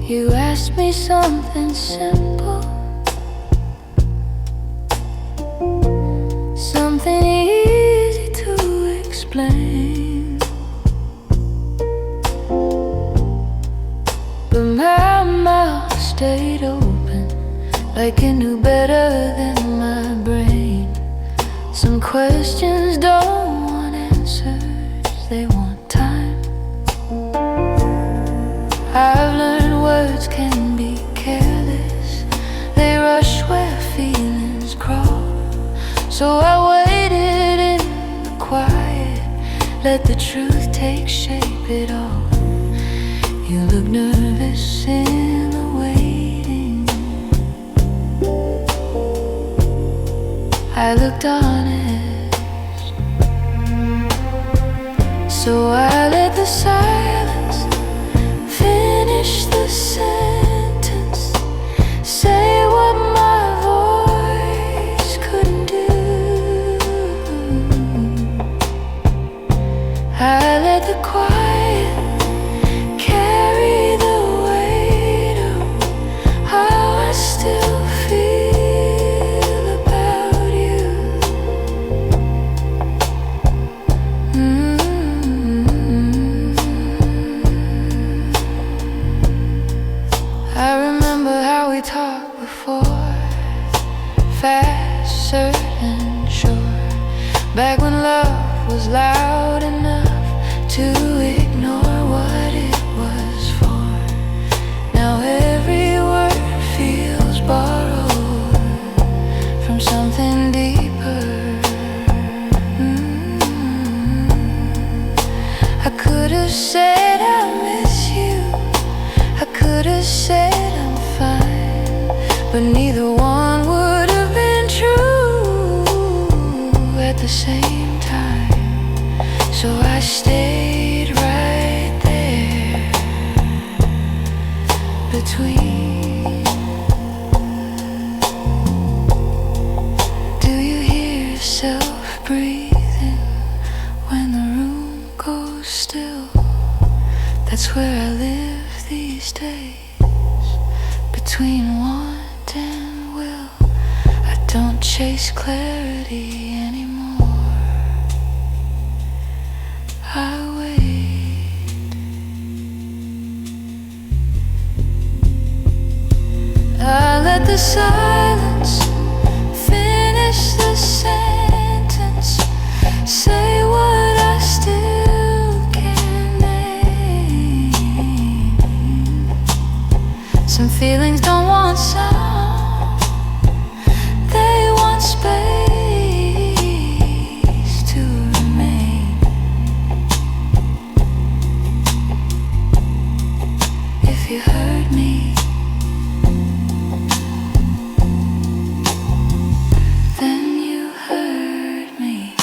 You asked me something simple, something easy to explain, but my mouth stayed open like it knew better than my brain. Some questions don't want answers, they want time. I've learned words can be careless, they rush where feelings crawl. So I waited in the quiet, let the truth take shape it all. You look nervous in the waiting, I looked honest. So I let the silence finish the sentence, say what my voice couldn't do. I let the quiet carry the weight of how I still feel about you. I remember how we talked before, fast, certain, sure. Back when love was loud enough to ignore what it was for. Now every word feels borrowed from something deeper. I could have said I miss you, I could have said I'm fine, but neither one would have been true at the same time. So I stayed right there between. Do you hear yourself breathing when the room goes still? That's where I live these days, between want and will. I don't chase clarity anymore, I wait. I let the silence finish the sentence, say what I still can name. Some feelings don't want sound, they want space to remain. If you heard me, then you heard me.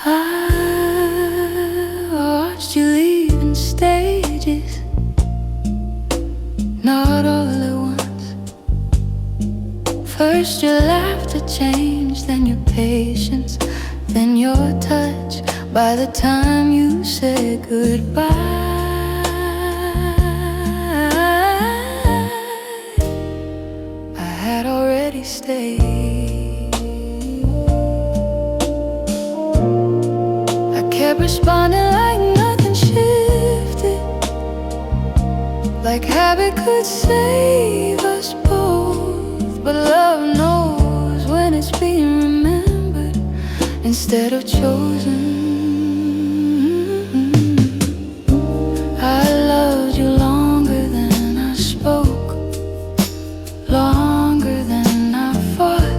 I watched you leaving stages, not all at once. First your laughter changed, then your patience, then your touch. By the time you said goodbye, I had already stayed. I kept responding like nothing shifted, like habit could save us both. But love knows when it's being remembered instead of chosen. I loved you longer than I spoke, longer than I fought.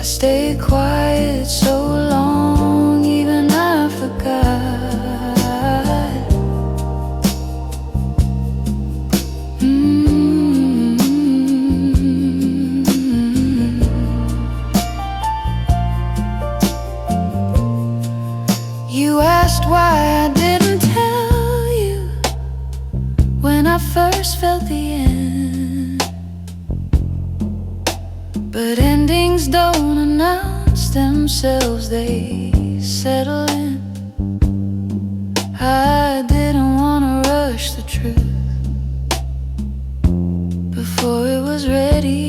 I stayed quiet so long, even I forgot. You asked why I didn't tell you when I first felt the end. But endings don't announce themselves, they settle in. I didn't want to rush the truth before it was ready.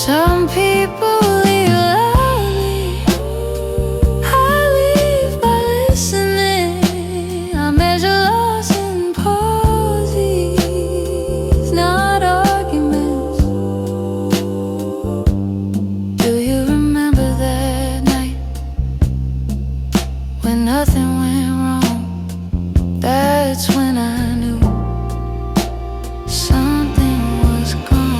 Some people leave loudly, I leave by listening. I measure loss in pauses, not arguments. Do you remember that night when nothing went wrong? That's when I knew something was gone.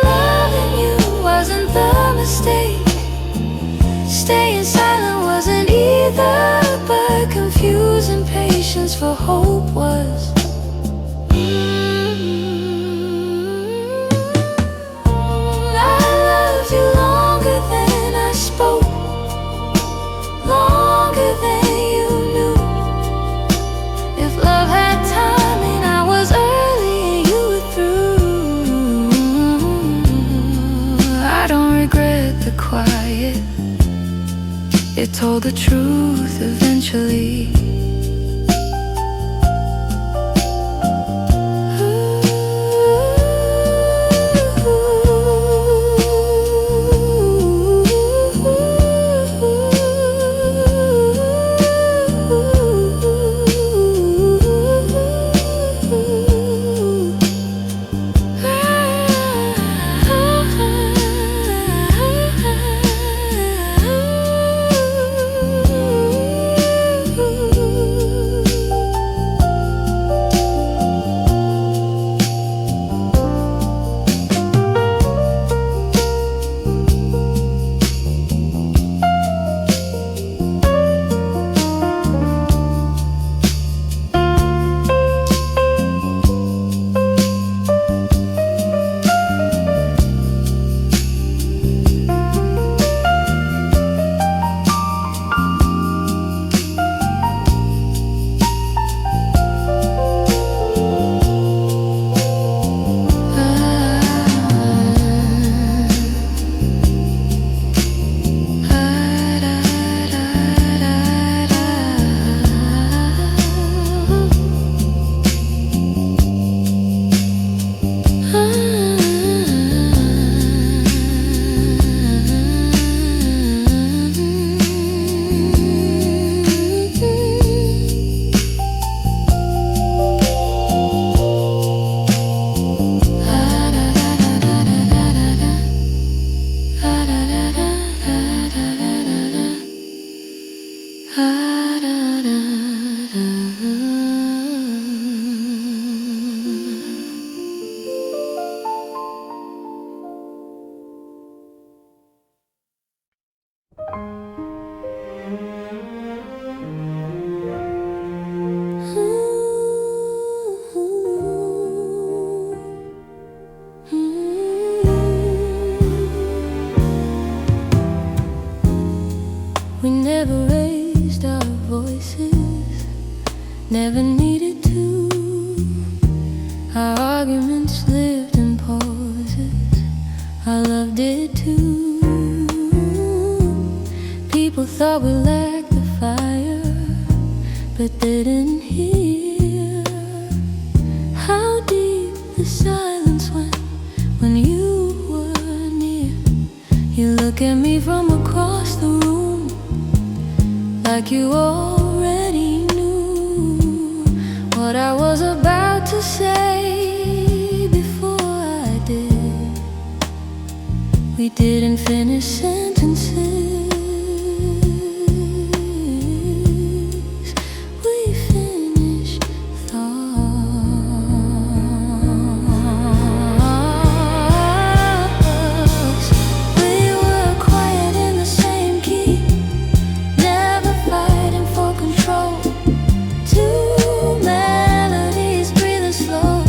Loving you wasn't the mistake, staying silent wasn't either, but confusing patience for hope was. I loved you longer than I spoke, longer than you knew. If love had timing, I was early and you were through. I don't regret the quiet, it told the truth eventually. We never raised our voices, never needed to. Our arguments lived in pauses, our love did too. People thought we lacked the fire, but didn't hear how deep the silence went when you were near. You look at me from across the room like you already knew what I was about to say before I did. We didn't finish sentences, we finished thoughts. We were quiet in the same key, never fighting for control. Two melodies breathing slow,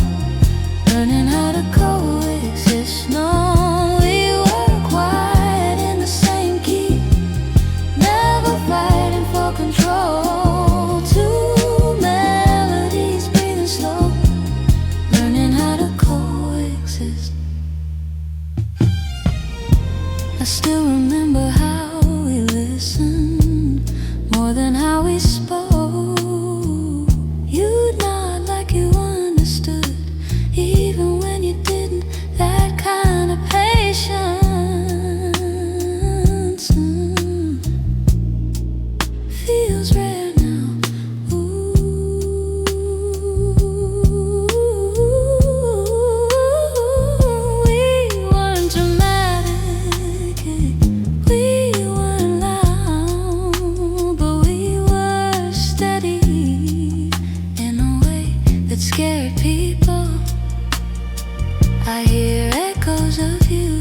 learning how to coexist. No, we were quiet in the same key, never fighting for control. Two melodies breathing slow, learning how to coexist. I still remember how we listened more than how we spoke. You'd nod like you understood, even when you didn't. That kind of patience feels rare now. Ooh, we weren't dramatic, we weren't loud, but we were steady in a way that scared people. I hear echoes of you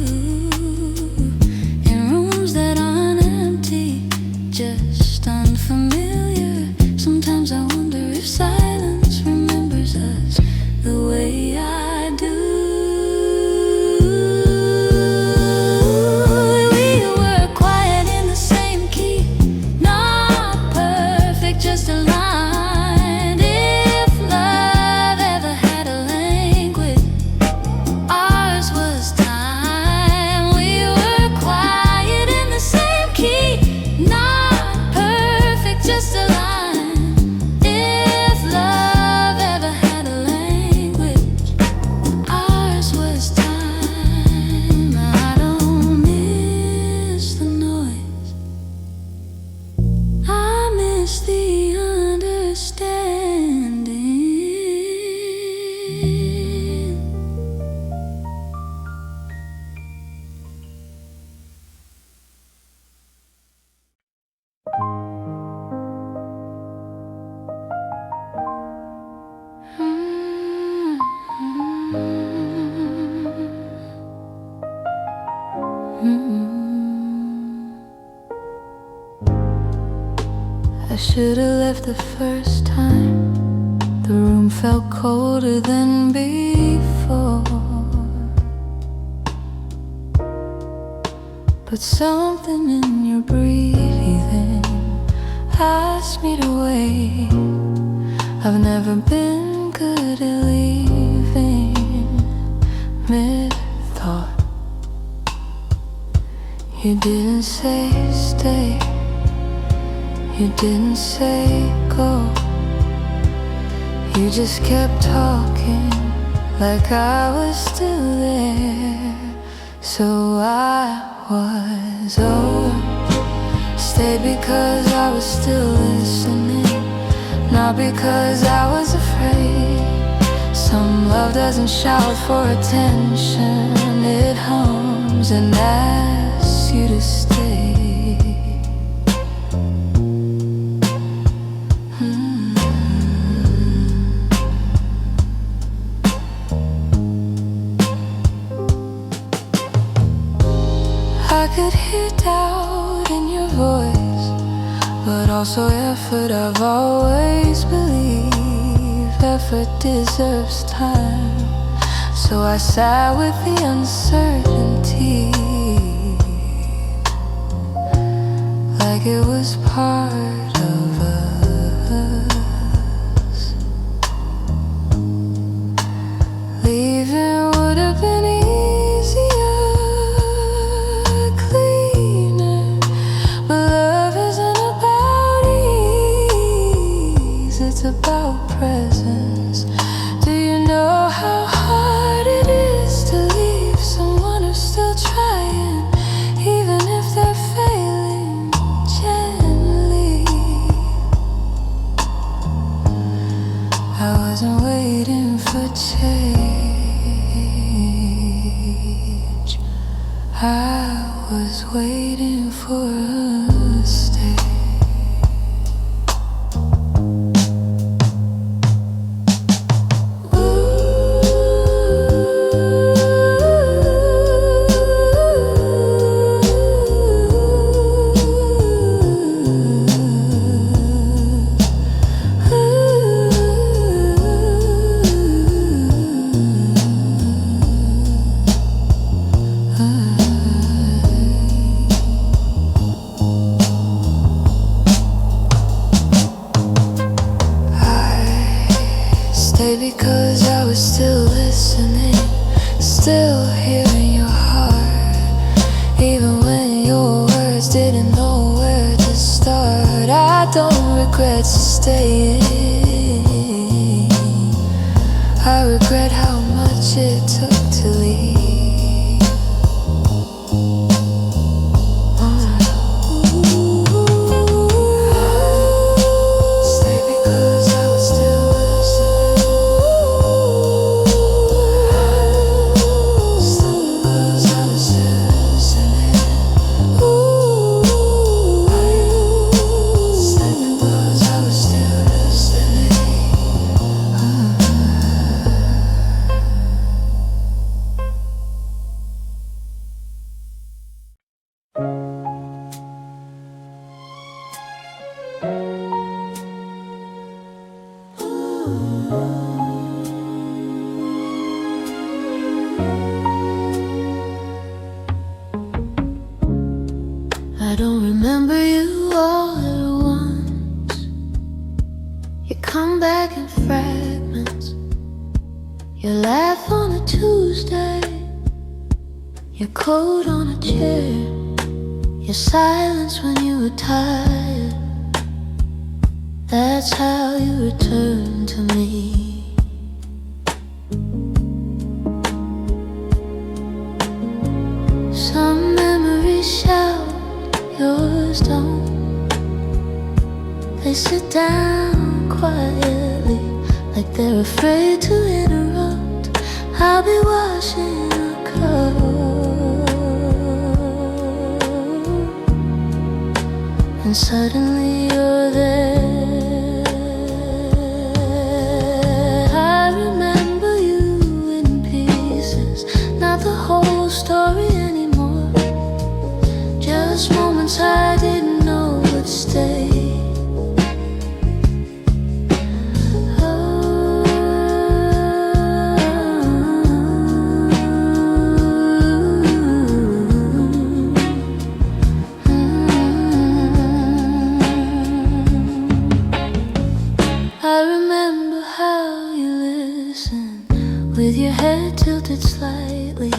in rooms that aren't empty, just unfamiliar. Sometimes I wonder if silence remembers us the way I do. We were quiet in the same key, not perfect, just aligned. If love ever had a language, ours was time. We were quiet in the same key, not perfect, just aligned. If love ever had a language, ours was time. I don't miss the noise, I miss the understanding. I should have left the first time. The room felt colder than before, but something in your breathing asked me to wait. I've never been good at leaving mid-thought. You didn't say stay, you didn't say go. You just kept talking like I was still there. So I was stayed because I was still listening, not because I was afraid. Some love doesn't shout for attention, it hums and asks you to stay. I could hear doubt in your voice, but also effort. I've always believed effort deserves time, so I sat with the uncertainty like it was part of us. Leaving would have been easier, cleaner, but love isn't about ease. about presence. Do you know how hard it is to leave someone who's still trying, even if they're failing gently? I wasn't waiting for change, I was waiting for a stay. Because I was still listening, still hearing your heart, even when your words didn't know where to start. I don't regret staying, I regret how much it took to leave. I don't remember you all at once. You come back in fragments. Your laugh on a Tuesday, your coat on a chair, your silence when you were tired. That's how you return to me. Some memories shout, yours don't. They sit down quietly, like they're afraid to interrupt. I'll be washing a cup, and suddenly you're there. I remember you in pieces, not the whole story anymore. Just moments I didn't know would stay. I remember how you listened, with your head tilted slightly,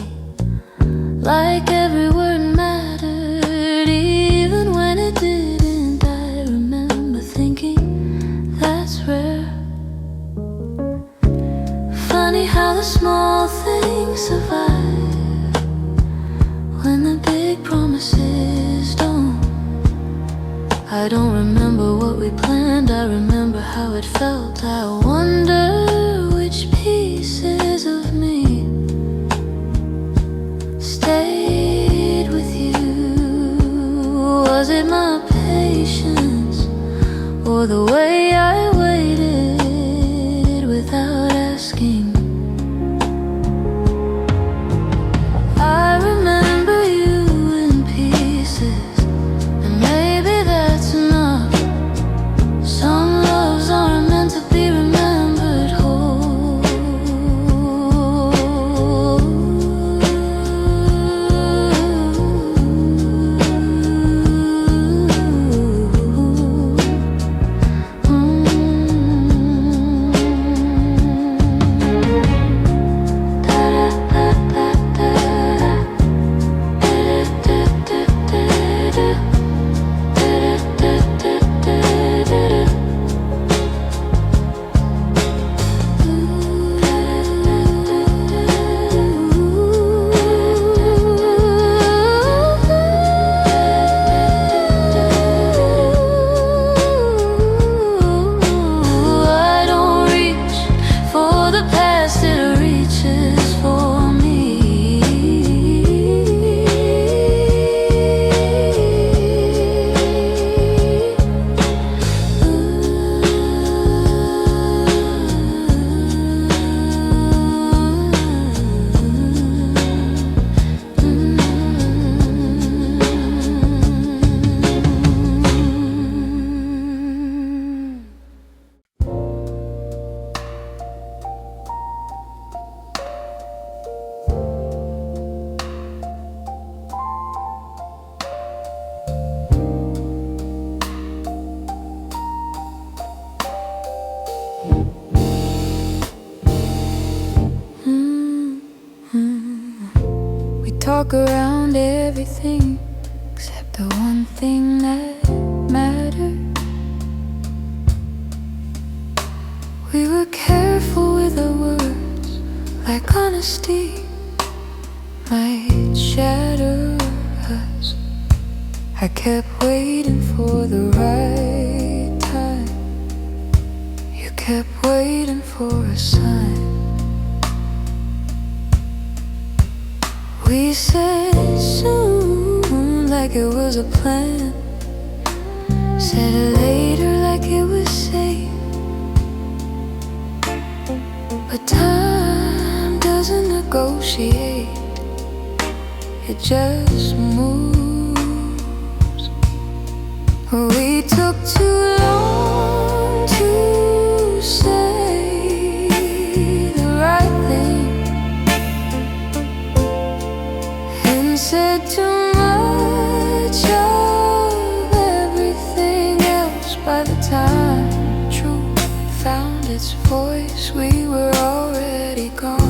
like every word mattered, even when it didn't. I remember thinking, that's rare. Funny how the small things survive when the big promises don't. I don't remember what we planned, I remember how it felt. I wonder which pieces of me stayed with you. Was it my patience, or the way I waited without asking? I remember you in pieces, and maybe that's enough. Some loves aren't meant to be remembered whole. walk around everything except the one thing that mattered. We were careful with our words, like honesty might shatter us. I kept waiting for the right time. You kept waiting for a sign. We said soon like it was a plan. Said it later like it was safe. But time doesn't negotiate, it just moves. We took too long to say the right thing, and said too much of everything else. By the time truth found its voice, we were already gone.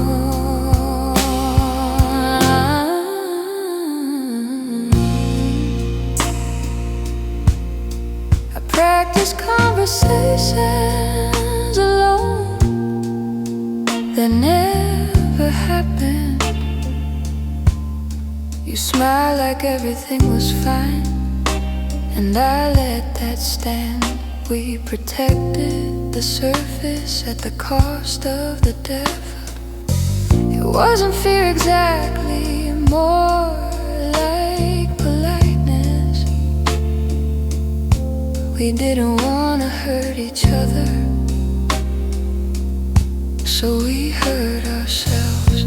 I practiced conversations alone that never happened. You smiled like everything was fine, and I let that stand. We protected the surface at the cost of the depth. It wasn't fear exactly, more like politeness. We didn't want to hurt each other, so we hurt ourselves.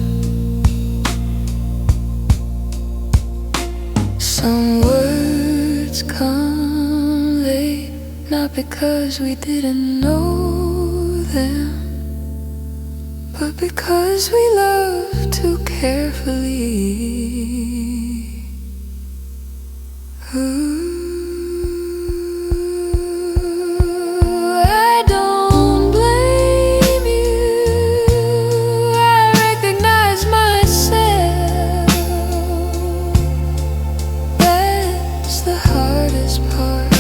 Some words come late, not because we didn't know them, but because we love too carefully. I don't blame you, I recognize myself. That's the hardest part.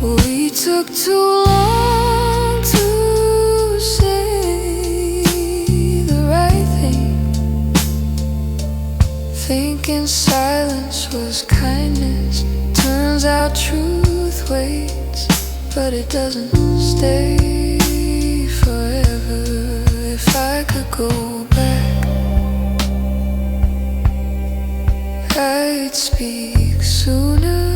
We took too long to say the right thing, thinking silence was kindness. Turns out truth waits, but it doesn't stay forever. If I could go back, I'd speak sooner.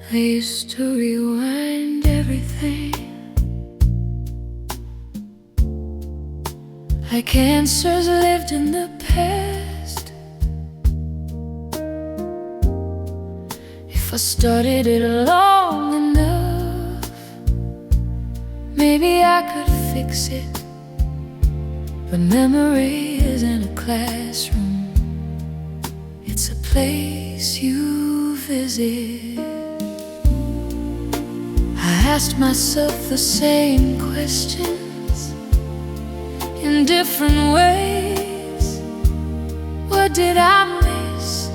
I used to rewind everything, like answers lived in the past. If I started it long enough, maybe I could fix it. But memory isn't a classroom, it's a place place you visit. I asked myself the same questions in different ways. What did I miss?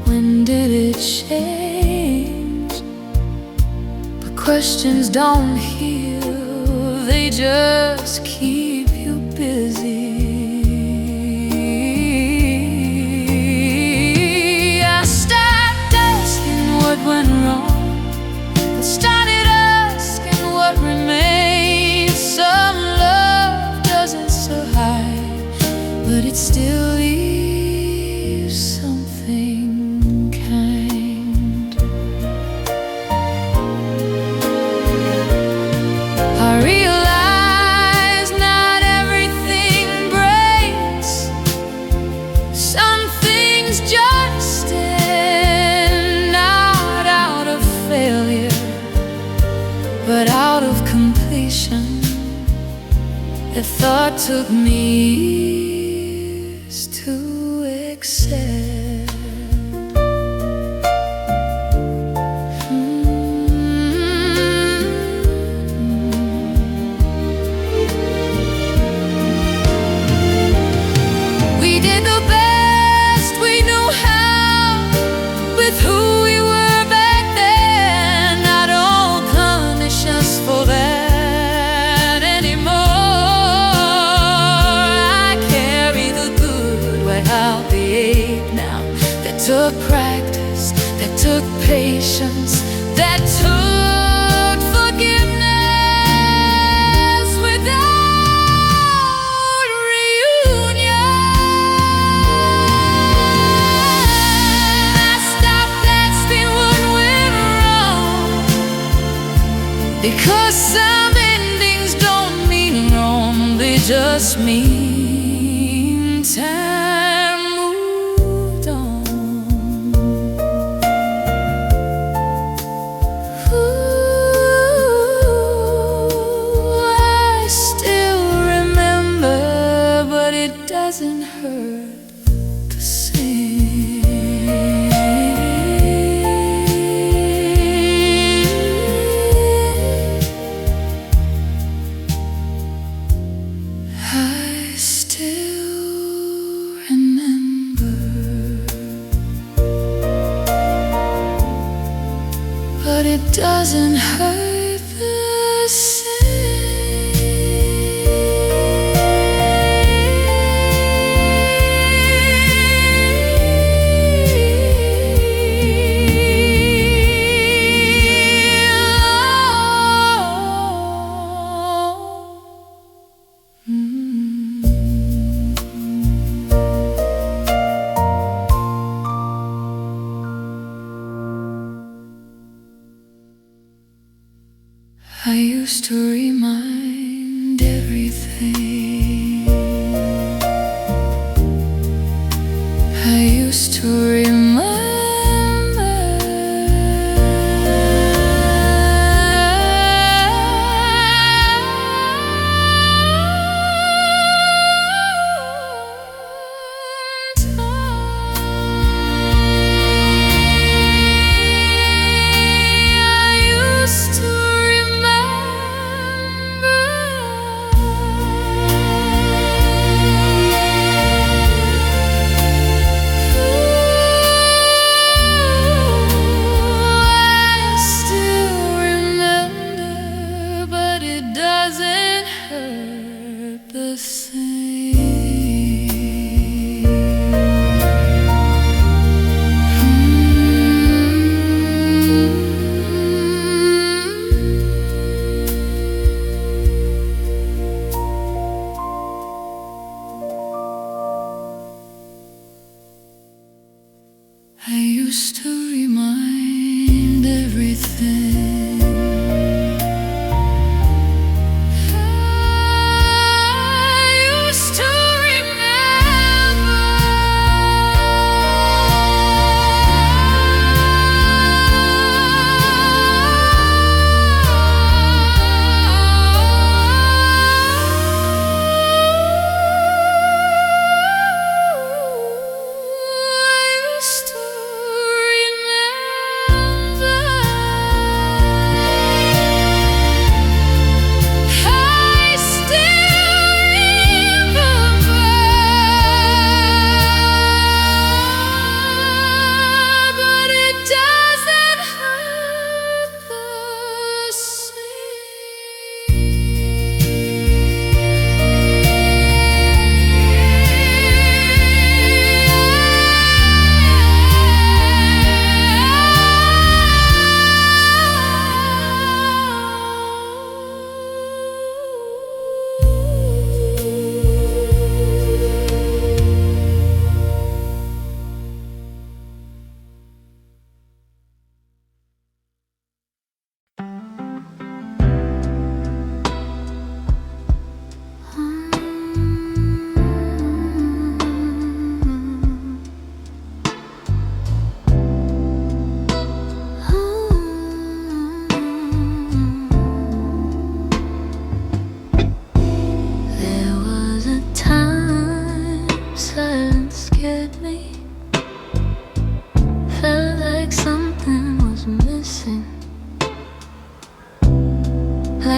When did it change? But questions don't heal, they just keep you busy. I stopped asking what went wrong, I started asking what remains. Some love doesn't survive, but it still leaves something kind. I realize not everything breaks. Some things just stand, not out of failure, but out of completion. The thought took me years to accept. We did the best we knew how with who we were back then. I don't punish us for that anymore. I carry the good without the ache now. That took practice, that took patience, that took forgiveness without reunion. I stopped asking what went wrong, because some endings don't mean wrong, they just mean time moved on. Ooh, I still remember, but it doesn't hurt the same. I still remember, but it doesn't hurt the same. I used to remind everything. I used to remember. I used to remember.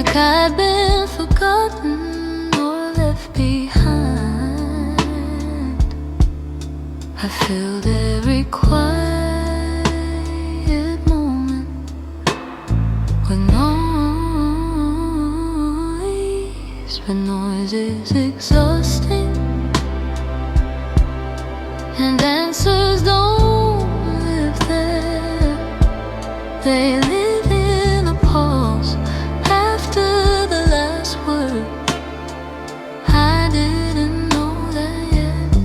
like I'd been forgotten or left behind. I filled every quiet moment with noise, but noise is exhausting, and answers don't live there. They live in a pause after the last word. I didn't know that yet.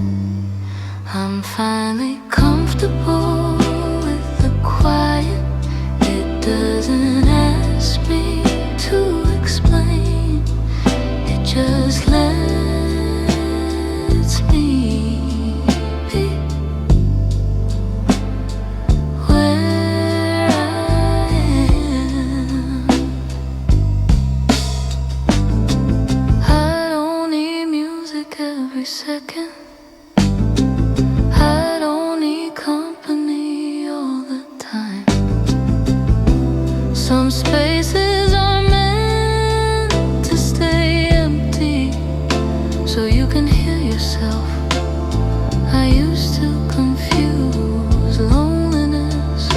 I'm finally comfortable with the quiet. It doesn't ask me to explain, it just lets me be where I am. I don't need music every second. I don't need company all the time. Some spaces are meant to stay empty so you can hear yourself. I used to confuse loneliness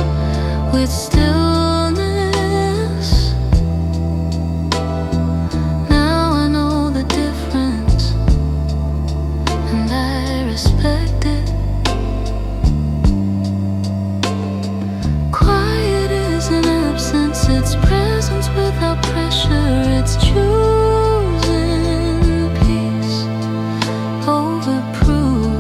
with stillness. Now I know the difference, and I respect it. Quiet is an absence, it's presence without pressure. It's choosing peace over proof.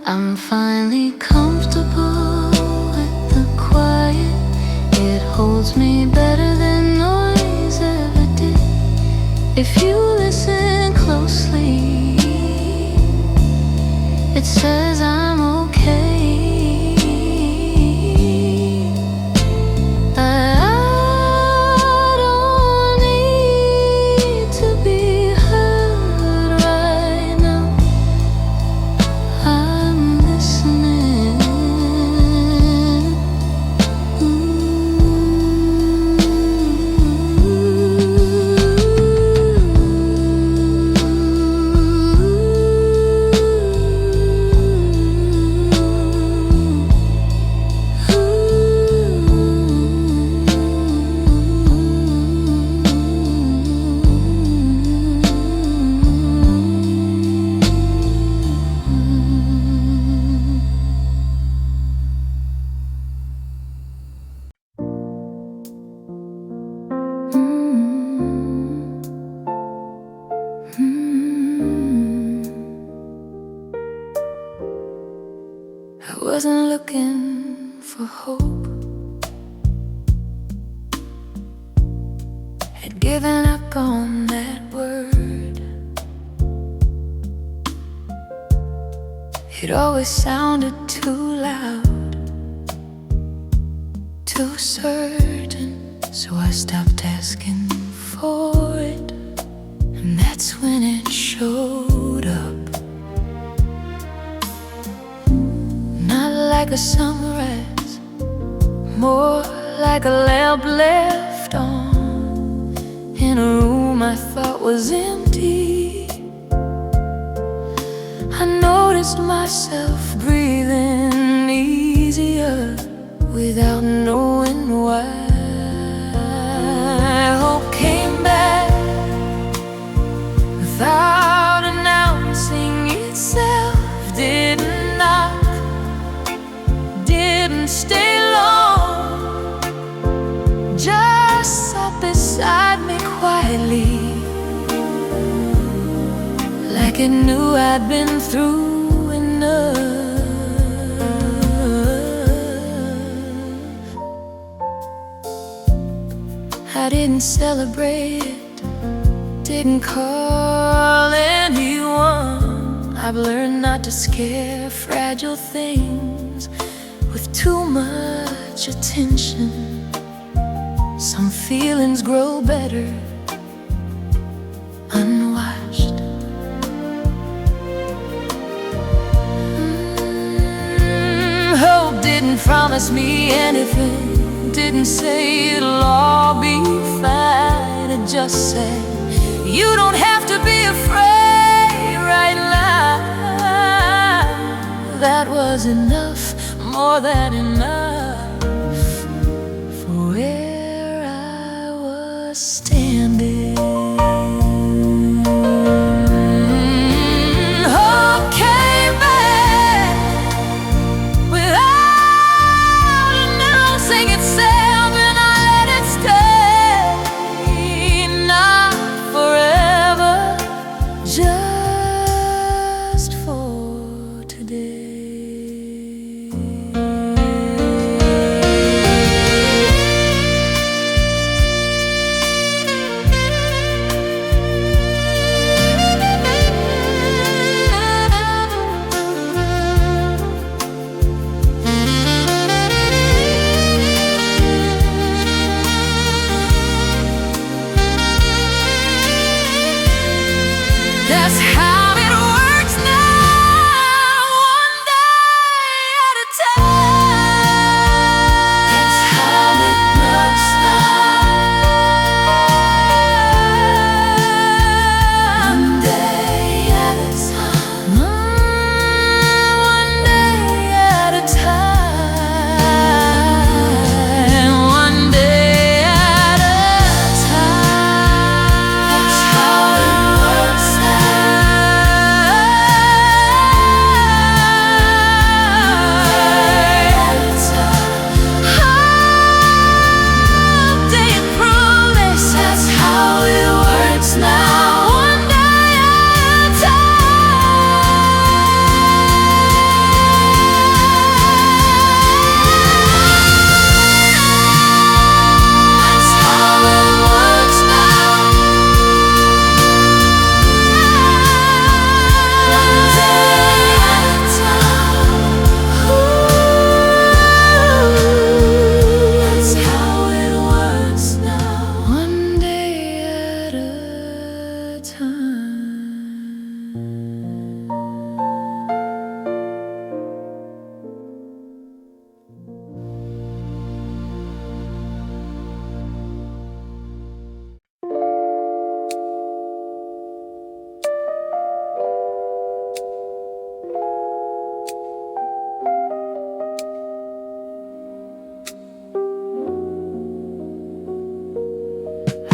I'm finally comfortable with the quiet. It holds me better than noise ever did. If you listen closely, it says I'm okay. I don't need to be heard right now. I'm listening. I wasn't looking for hope, had given up on that word. It always sounded too loud, too certain, so I stopped asking for it, and that's when it showed up. Like a sunrise, more like a lamp left on in a room I thought was empty. I noticed myself breathing easier without knowing why. Hope came back without announcing itself. Didn't knock, didn't stay long, just sat beside me quietly, like it knew I'd been through enough. I didn't celebrate, didn't call anyone. I've learned not to scare fragile things with too much attention. Some feelings grow better unwashed. didn't promise me anything, didn't say it'll all be fine. It just said, you don't have to be afraid right now. That was enough, more than enough, for where I was standing. That's how it works now, one day at a time. That's how it works now, one day at a time. One day at a time. One day at a time. That's how it works now.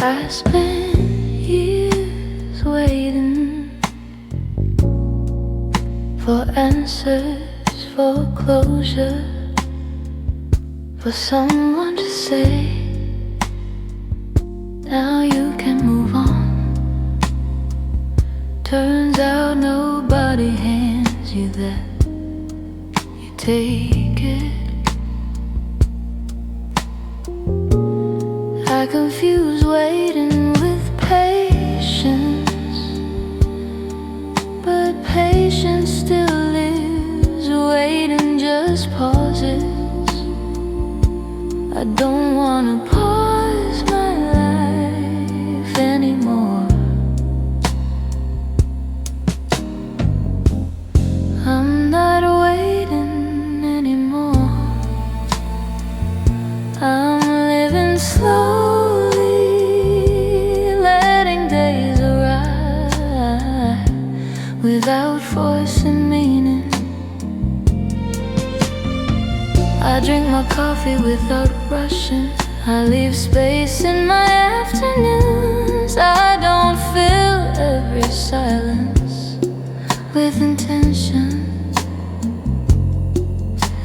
I spent years waiting for answers, for closure, for someone to say, now you can move on. Turns out nobody hands you that, you take it. I confuse waiting with patience, but patience still lives. Waiting just pauses. I don't wanna pause my life anymore. I'm not waiting anymore. I'm living slowly, letting days arrive without forcing meaning. I drink my coffee without rushing. I leave space in my afternoons. I don't fill every silence with intention.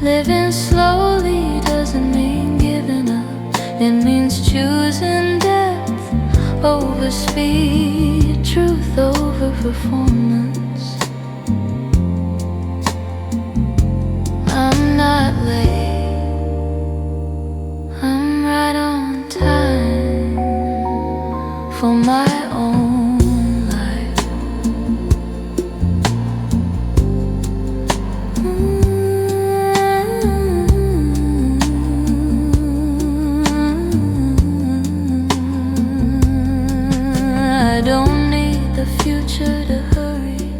Living slowly doesn't mean giving up. It means choosing depth over speed, truth over performance. I'm not late, I'm right on time for my own life. I don't need the future to hurry.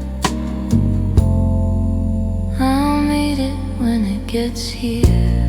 I'll meet it when it gets here.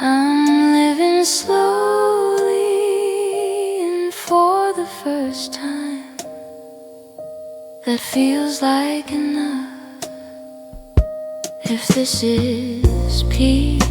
I'm living slowly, and for the first time, that feels like enough. If this is peace,